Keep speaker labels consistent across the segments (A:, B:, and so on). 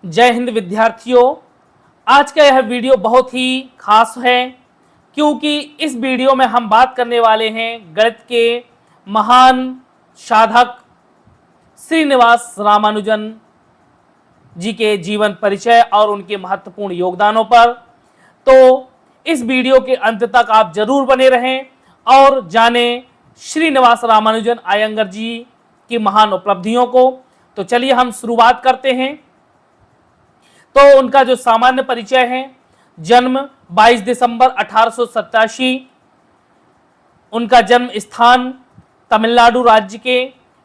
A: जय हिंद विद्यार्थियों। आज का यह वीडियो बहुत ही खास है क्योंकि इस वीडियो में हम बात करने वाले हैं गणित के महान साधक श्रीनिवास रामानुजन जी के जीवन परिचय और उनके महत्वपूर्ण योगदानों पर। तो इस वीडियो के अंत तक आप जरूर बने रहें और जानें श्रीनिवास रामानुजन अयंगर जी की महान उपलब्धियों को। तो चलिए हम शुरुआत करते हैं। तो उनका जो सामान्य परिचय है, जन्म 22 दिसंबर 1887, उनका जन्म स्थान तमिलनाडु राज्य के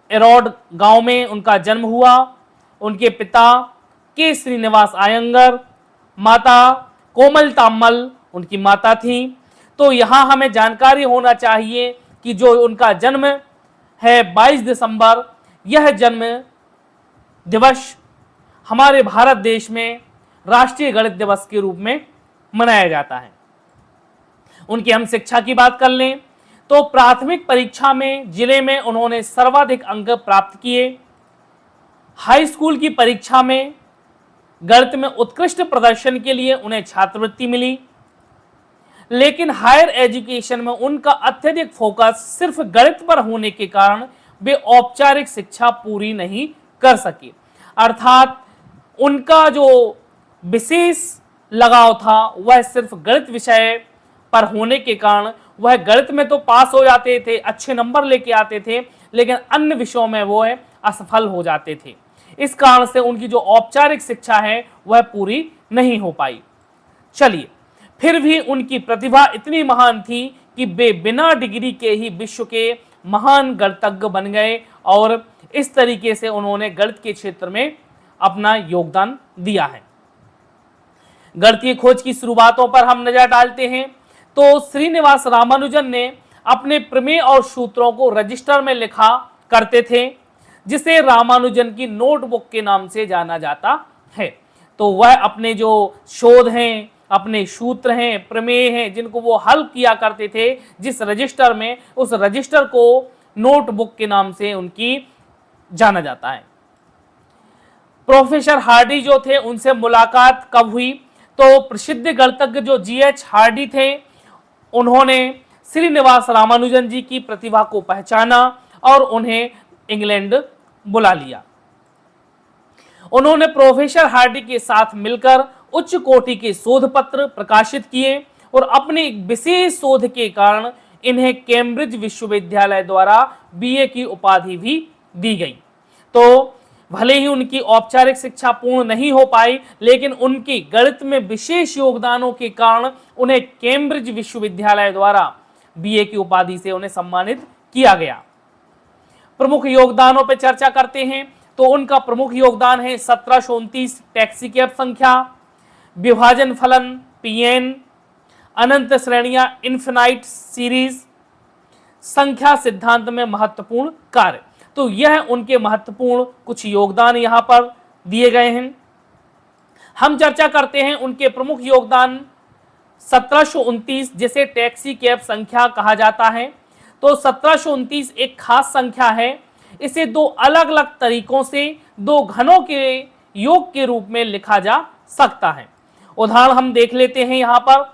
A: एरोड गांव में उनका जन्म हुआ। उनके पिता के श्रीनिवास अयंगर, माता कोमल ताम्मल उनकी माता थी। तो यहाँ हमें जानकारी होना चाहिए कि जो उनका जन्म है 22 दिसंबर, यह जन्म दिवस हमारे भारत देश में राष्ट्रीय गणित दिवस के रूप में मनाया जाता है। उनकी हम शिक्षा की बात कर लें तो प्राथमिक परीक्षा में जिले में उन्होंने सर्वाधिक अंक प्राप्त किए। हाई स्कूल की परीक्षा में गणित में उत्कृष्ट प्रदर्शन के लिए उन्हें छात्रवृत्ति मिली, लेकिन हायर एजुकेशन में उनका अत्यधिक फोकस सिर्फ गणित पर होने के कारण वे औपचारिक शिक्षा पूरी नहीं कर सके। अर्थात उनका जो विशेष लगाव था वह सिर्फ गणित विषय पर होने के कारण वह गणित में तो पास हो जाते थे, अच्छे नंबर लेके आते थे, लेकिन अन्य विषयों में वो असफल हो जाते थे। इस कारण से उनकी जो औपचारिक शिक्षा है वह पूरी नहीं हो पाई। चलिए, फिर भी उनकी प्रतिभा इतनी महान थी कि वे बिना डिग्री के ही विश्व के महान गणितज्ञ बन गए और इस तरीके से उन्होंने गणित के क्षेत्र में अपना योगदान दिया है। गणितीय खोज की शुरुआतों पर हम नजर डालते हैं तो श्रीनिवास रामानुजन ने अपने प्रमेय और सूत्रों को रजिस्टर में लिखा करते थे, जिसे रामानुजन की नोटबुक के नाम से जाना जाता है। तो वह अपने जो शोध हैं, अपने सूत्र हैं, प्रमेय हैं, जिनको वो हल किया करते थे जिस रजिस्टर में, उस रजिस्टर को नोटबुक के नाम से उनकी जाना जाता है। प्रोफेसर हार्डी जो थे उनसे मुलाकात कब हुई तो प्रसिद्ध गणितज्ञ जो जीएच हार्डी थे उन्होंने श्रीनिवास रामानुजन जी की प्रतिभा को पहचाना और उन्हें इंग्लैंड बुला लिया। उन्होंने प्रोफेसर हार्डी के साथ मिलकर उच्च कोटि के शोध पत्र प्रकाशित किए और अपने एक विशेष शोध के कारण इन्हें कैम्ब्रिज विश्वविद्यालय द्वारा बीए की उपाधि भी दी गई। तो भले ही उनकी औपचारिक शिक्षा पूर्ण नहीं हो पाई, लेकिन उनकी गणित में विशेष योगदानों के कारण उन्हें कैम्ब्रिज विश्वविद्यालय द्वारा बीए की उपाधि से उन्हें सम्मानित किया गया। प्रमुख योगदानों पर चर्चा करते हैं तो उनका प्रमुख योगदान है 1729 टैक्सी कैब संख्या, विभाजन फलन पीएन, अनंत श्रेणियां इन्फिनाइट सीरीज, संख्या सिद्धांत में महत्वपूर्ण कार्य। तो यह उनके महत्वपूर्ण कुछ योगदान यहाँ पर दिए गए हैं। हम चर्चा करते हैं उनके प्रमुख योगदान 1729, जिसे टैक्सी कैब संख्या कहा जाता है। तो 1729 एक खास संख्या है। इसे दो अलग अलग तरीकों से दो घनों के योग के रूप में लिखा जा सकता है। उदाहरण हम देख लेते हैं यहाँ पर,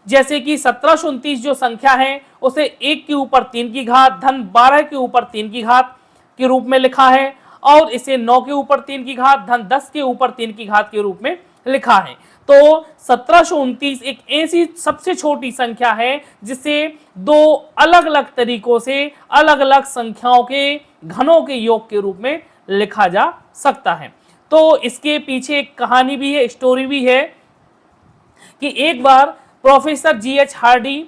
A: जैसे कि 1729 जो संख्या है उसे 1 के ऊपर 3 की घात धन 12 के ऊपर 3 की घात के रूप में लिखा है, और इसे 9 के ऊपर 3 की घात धन 10 के ऊपर 3 की घात के रूप में लिखा है। तो 1729 एक ऐसी सबसे छोटी संख्या है जिसे दो अलग अलग तरीकों से अलग अलग संख्याओं के घनों के योग के रूप में लिखा जा सकता है। तो इसके पीछे एक कहानी भी है, स्टोरी भी है कि एक बार professor G H Hardy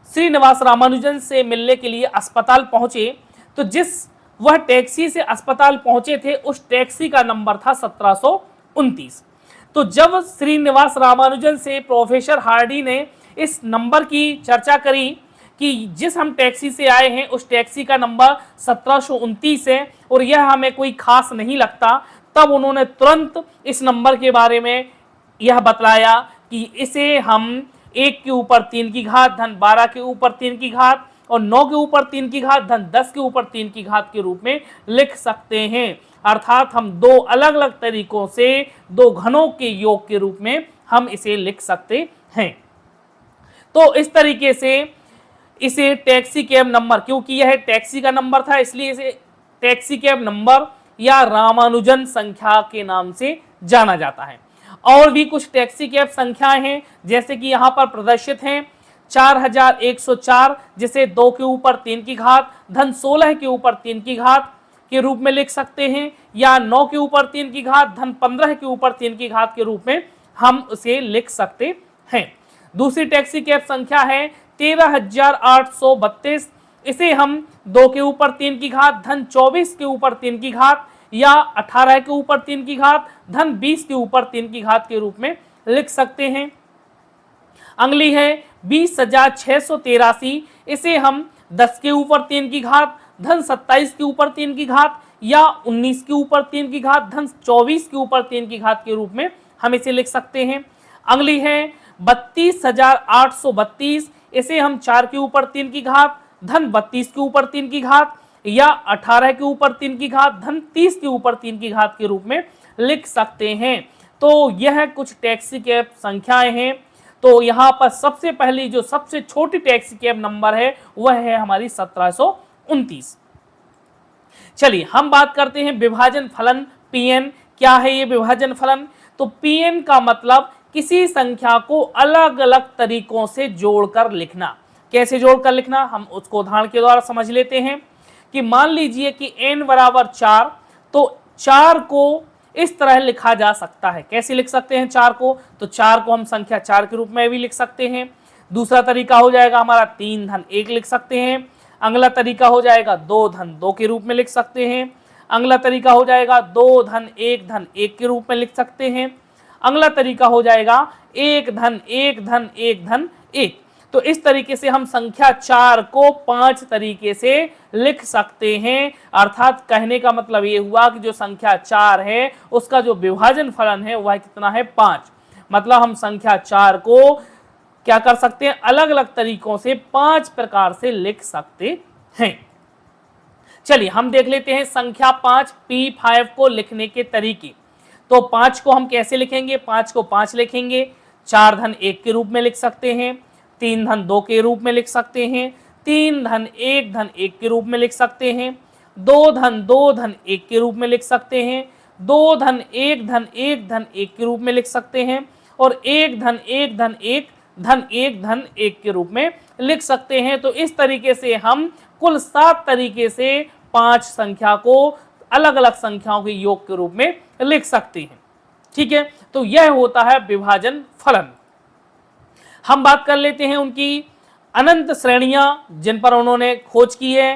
A: Srinivasa Ramanujan से मिलने के लिए अस्पताल पहुंचे। तो जिस वह टैक्सी से अस्पताल पहुंचे थे उस टैक्सी का नंबर था 1729। तो जब श्रीनिवास रामानुजन से प्रोफेसर हार्डी ने इस नंबर की चर्चा करी कि जिस हम टैक्सी से आए हैं उस टैक्सी का नंबर 1729 है और यह हमें कोई खास नहीं लगता, तब उन्होंने तुरंत इस नंबर के बारे में यह बतलाया कि इसे हम 1 के ऊपर 3 की घात धन 12 के ऊपर 3 की घात और 9 के ऊपर 3 की घात धन 10 के ऊपर 3 की घात के रूप में लिख सकते हैं। अर्थात हम दो अलग अलग तरीकों से दो घनों के योग के रूप में हम इसे लिख सकते हैं। तो इस तरीके से इसे टैक्सी कैब नंबर, क्योंकि यह टैक्सी का नंबर था इसलिए इसे टैक्सी कैब नंबर या रामानुजन संख्या के नाम से जाना जाता है। और भी कुछ टैक्सी कैब संख्याएं हैं जैसे कि यहाँ पर प्रदर्शित हैं 4104, जिसे 2 के ऊपर 3 की घात धन 16 के ऊपर 3 की घात के रूप में लिख सकते हैं, या 9 के ऊपर 3 की घात धन 15 के ऊपर 3 की घात के रूप में हम उसे लिख सकते हैं। दूसरी टैक्सी कैब संख्या है 13832, इसे हम 2 के ऊपर 3 की घात धन 24 के ऊपर 3 की घात या 18 के ऊपर 3 की घात धन 20 के ऊपर 3 की घात के रूप में लिख सकते हैं। अगली है 20,683, इसे हम 10 के ऊपर 3 की घात धन 27 के ऊपर 3 की घात या 19 के ऊपर 3 की घात धन 24 के ऊपर 3 की घात के रूप में हम इसे लिख सकते हैं। अगली है 32,832, इसे हम 4 के ऊपर 3 की घात धन 32 के ऊपर 3 की घात या 18 के ऊपर 3 की घात धन 30 के ऊपर 3 की घात के रूप में लिख सकते हैं। तो यह कुछ टैक्सी कैब संख्याएं हैं। तो यहाँ पर सबसे पहली जो सबसे छोटी टैक्सी कैब नंबर है वह है हमारी 1729। चलिए हम बात करते हैं विभाजन फलन Pn। क्या है ये विभाजन फलन? तो Pn का मतलब किसी संख्या को अलग अलग तरीकों से जोड़कर लिखना। कैसे जोड़कर लिखना, हम उसको उदाहरण के द्वारा समझ लेते हैं कि मान लीजिए कि n बराबर 4, तो 4 को इस तरह लिखा जा सकता है। कैसे लिख सकते हैं 4 को? तो 4 को हम संख्या 4 के रूप में भी लिख सकते हैं। दूसरा तरीका हो जाएगा हमारा 3 धन 1 लिख सकते हैं। अगला तरीका हो जाएगा 2 धन 2 के रूप में लिख सकते हैं। अगला तरीका हो जाएगा 2 धन 1 धन 1 के रूप में लिख सकते हैं। अगला तरीका हो जाएगा 1 धन 1 धन 1 धन 1। तो इस तरीके से हम संख्या 4 को 5 तरीके से लिख सकते हैं। अर्थात कहने का मतलब ये हुआ कि जो संख्या 4 है उसका जो विभाजन फलन है वह कितना है 5। मतलब हम संख्या 4 को क्या कर सकते हैं, अलग अलग तरीकों से 5 प्रकार से लिख सकते हैं। चलिए हम देख लेते हैं संख्या 5 P5 को लिखने के तरीके। तो 5 को हम कैसे लिखेंगे? 5 को 5 लिखेंगे, 4 धन 1 के रूप में लिख सकते हैं, 3 धन 2 के रूप में लिख सकते हैं, 3 धन 1 धन 1 के रूप में लिख सकते हैं, 2 धन 2 धन 1 के रूप में लिख सकते हैं, 2 धन 1 धन 1 धन 1 के रूप में लिख सकते हैं और 1 धन 1 धन 1 धन 1 धन 1 के रूप में लिख सकते हैं। तो इस तरीके से हम कुल 7 तरीके से 5 संख्या को अलग अलग संख्याओं के योग के रूप में लिख सकते हैं। ठीक है, तो यह होता है विभाजन फलन। हम बात कर लेते हैं उनकी अनंत श्रेणियां जिन पर उन्होंने खोज की है।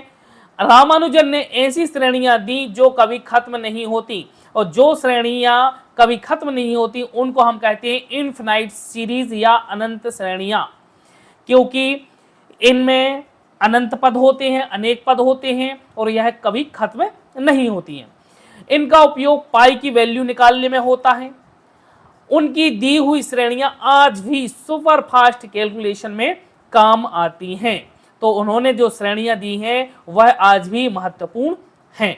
A: रामानुजन ने ऐसी श्रेणियां दी जो कभी खत्म नहीं होती, और जो श्रेणियां कभी खत्म नहीं होती उनको हम कहते हैं इनफिनाइट सीरीज या अनंत श्रेणियां, क्योंकि इनमें अनंत पद होते हैं, अनेक पद होते हैं और यह कभी खत्म नहीं होती हैं। इनका उपयोग पाई की वैल्यू निकालने में होता है। उनकी दी हुई श्रेणियां आज भी सुपर फास्ट कैलकुलेशन में काम आती हैं। तो उन्होंने जो श्रेणियां दी हैं वह आज भी महत्वपूर्ण हैं।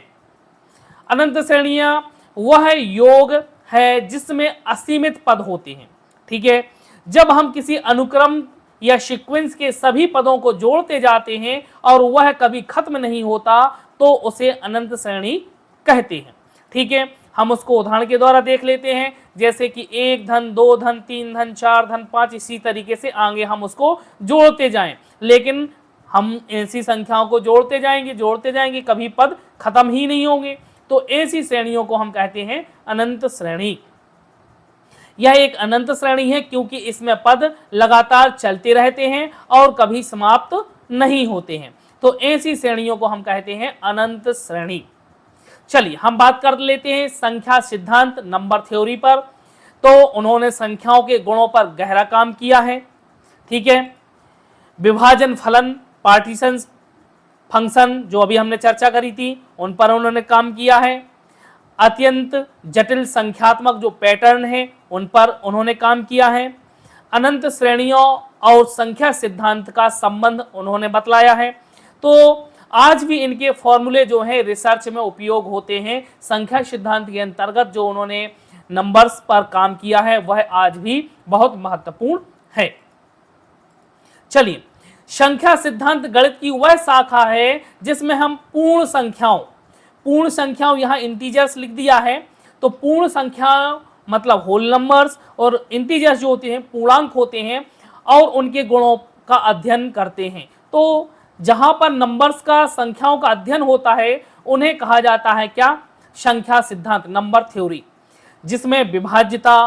A: अनंत श्रेणियां वह योग है जिसमें असीमित पद होते हैं। ठीक है, जब हम किसी अनुक्रम या सीक्वेंस के सभी पदों को जोड़ते जाते हैं और वह कभी खत्म नहीं होता तो उसे अनंत श्रेणी कहते हैं। ठीक है, हम उसको उदाहरण के द्वारा देख लेते हैं, जैसे कि 1 धन 2 धन 3 धन 4 धन 5, इसी तरीके से आगे हम उसको जोड़ते जाएं। लेकिन हम ऐसी संख्याओं को जोड़ते जाएंगे, कभी पद खत्म ही नहीं होंगे। तो ऐसी श्रेणियों को हम कहते हैं अनंत श्रेणी। यह एक अनंत श्रेणी है क्योंकि इसमें पद लगातार चलते रहते हैं और कभी समाप्त नहीं होते हैं। तो ऐसी श्रेणियों को हम कहते हैं अनंत श्रेणी। चलिए हम बात कर लेते हैं संख्या सिद्धांत नंबर थ्योरी पर। तो उन्होंने संख्याओं के गुणों पर गहरा काम किया है। ठीक है, विभाजन फलन, पार्टीशन फंक्शन जो अभी हमने चर्चा करी थी उन पर उन्होंने काम किया है। अत्यंत जटिल संख्यात्मक जो पैटर्न है उन पर उन्होंने काम किया है। अनंत श्रेणियों और संख्या सिद्धांत का संबंध उन्होंने बतलाया है। तो आज भी इनके फॉर्मूले जो हैं रिसर्च में उपयोग होते हैं। संख्या सिद्धांत के अंतर्गत जो उन्होंने नंबर्स पर काम किया है वह आज भी बहुत महत्वपूर्ण है। चलिए, संख्या सिद्धांत गणित की वह शाखा है जिसमें हम पूर्ण संख्याओं यहाँ इंटीजर्स लिख दिया है, तो पूर्ण संख्याओं मतलब होल नंबर्स, और इंटीजर्स जो होते हैं पूर्णांक होते हैं, और उनके गुणों का अध्ययन करते हैं। तो जहां पर नंबर्स का, संख्याओं का अध्ययन होता है उन्हें कहा जाता है क्या? संख्या सिद्धांत, नंबर थ्योरी, जिसमें विभाज्यता,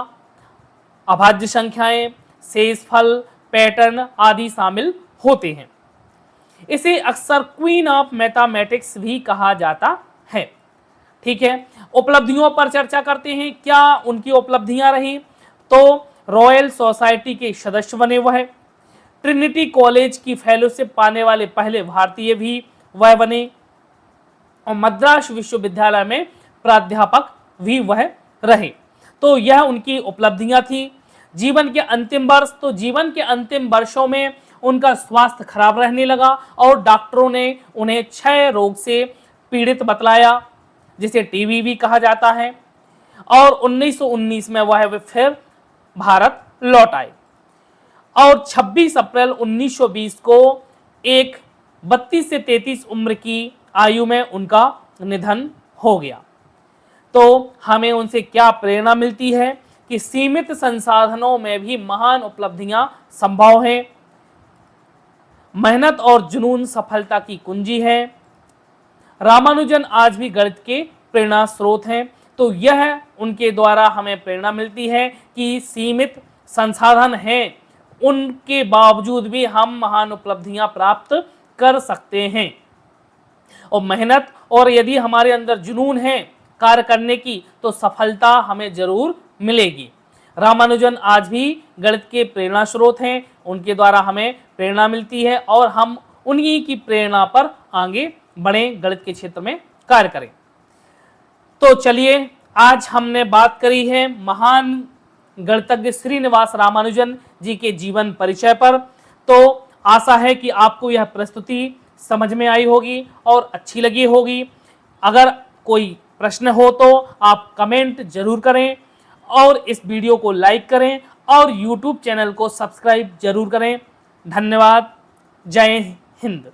A: अभाज्य संख्याएं, शेषफल, पैटर्न आदि शामिल होते हैं। इसे अक्सर क्वीन ऑफ मैथमेटिक्स भी कहा जाता है। ठीक है, उपलब्धियों पर चर्चा करते हैं। क्या उनकी उपलब्धियां रही? तो रॉयल सोसाइटी के सदस्य बने वह, ट्रिनिटी कॉलेज की फेलोशिप पाने वाले पहले भारतीय भी वह बने, और मद्रास विश्वविद्यालय में प्राध्यापक भी वह रहे। तो यह उनकी उपलब्धियां थी। जीवन के अंतिम वर्ष, तो जीवन के अंतिम वर्षों में उनका स्वास्थ्य खराब रहने लगा और डॉक्टरों ने उन्हें क्षय रोग से पीड़ित बतलाया, जिसे टीबी भी कहा जाता है, और 1919 में वह फिर भारत लौट आए, और 26 अप्रैल 1920 को एक 32 से 33 उम्र की आयु में उनका निधन हो गया। तो हमें उनसे क्या प्रेरणा मिलती है कि सीमित संसाधनों में भी महान उपलब्धियां संभव हैं। मेहनत और जुनून सफलता की कुंजी है। रामानुजन आज भी गणित के प्रेरणा स्रोत हैं। तो यह उनके द्वारा हमें प्रेरणा मिलती है कि सीमित संसाधन हैं, उनके बावजूद भी हम महान उपलब्धियां प्राप्त कर सकते हैं। और मेहनत, और यदि हमारे अंदर जुनून है कार्य करने की, तो सफलता हमें जरूर मिलेगी। रामानुजन आज भी गणित के प्रेरणा स्रोत हैं, उनके द्वारा हमें प्रेरणा मिलती है, और हम उन्हीं की प्रेरणा पर आगे बढ़ें, गणित के क्षेत्र में कार्य करें। तो चलिए, आज हमने बात करी है महान गणितज्ञ श्रीनिवास रामानुजन जी के जीवन परिचय पर। तो आशा है कि आपको यह प्रस्तुति समझ में आई होगी और अच्छी लगी होगी। अगर कोई प्रश्न हो तो आप कमेंट जरूर करें, और इस वीडियो को लाइक करें, और YouTube चैनल को सब्सक्राइब जरूर करें। धन्यवाद। जय हिंद।